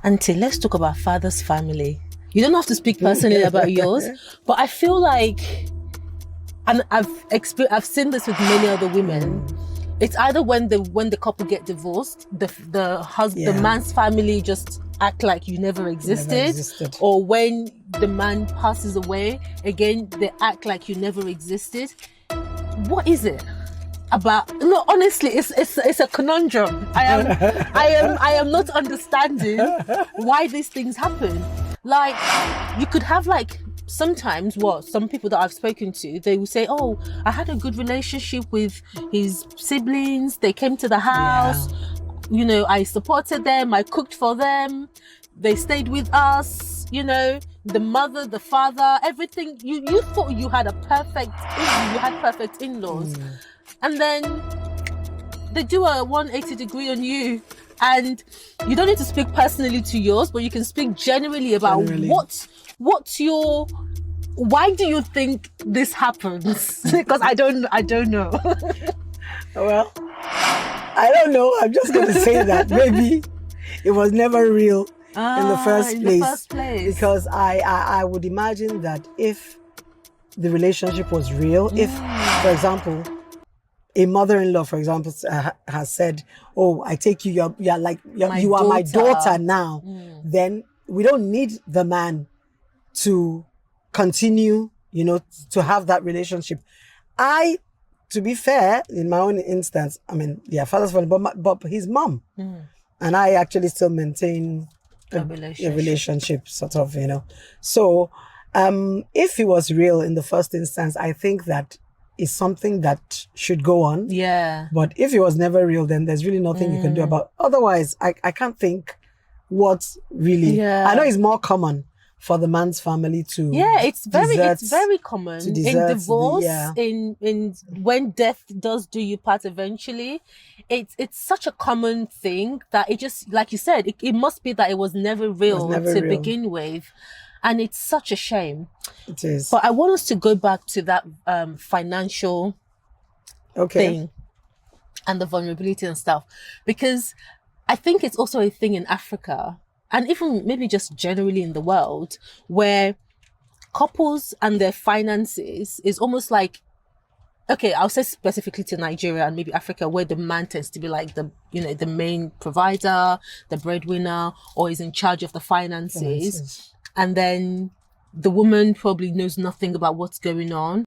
Auntie, let's talk about father's family. You don't have to speak personally about yours, but I feel like, and I've seen this with many other women. It's either when the couple get divorced, the man's family just act like you never existed, or when the man passes away, again they act like you never existed. What is it about? No, honestly, it's a conundrum. I am not understanding why these things happen. Like, you could have like, sometimes some people that I've spoken to, they will say, oh, I had a good relationship with his siblings, they came to the house, I supported them, I cooked for them, they stayed with us, the mother, the father, everything. You thought you had perfect in-laws, and then they do a 180 degree on you, and you don't need to speak personally to yours, but you can speak generally about what's your, why do you think this happens? Because I don't know. Well, I don't know. I'm just going to say that maybe it was never real in the first place. Because I would imagine that if the relationship was real, if, for example, a mother-in-law, for example, has said, oh, I take you, you are my daughter now, then we don't need the man to continue, to have that relationship. To be fair, in my own instance, I mean, father's family, but his mom, and I actually still maintain a relationship, sort of, So, if it was real in the first instance, I think that is something that should go on. Yeah. But if it was never real, then there's really nothing you can do about. Otherwise, I can't think what's really. Yeah. I know it's more common for the man's family to. Yeah, it's very common in divorce. In when death does do you part eventually. It's such a common thing that it just, like you said, it must be that it was never real begin with. And it's such a shame. It is. But I want us to go back to that financial thing and the vulnerability and stuff. Because I think it's also a thing in Africa, and even maybe just generally in the world, where couples and their finances is almost like, okay, I'll say specifically to Nigeria and maybe Africa, where the man tends to be like the main provider, the breadwinner, or is in charge of the finances. And then the woman probably knows nothing about what's going on.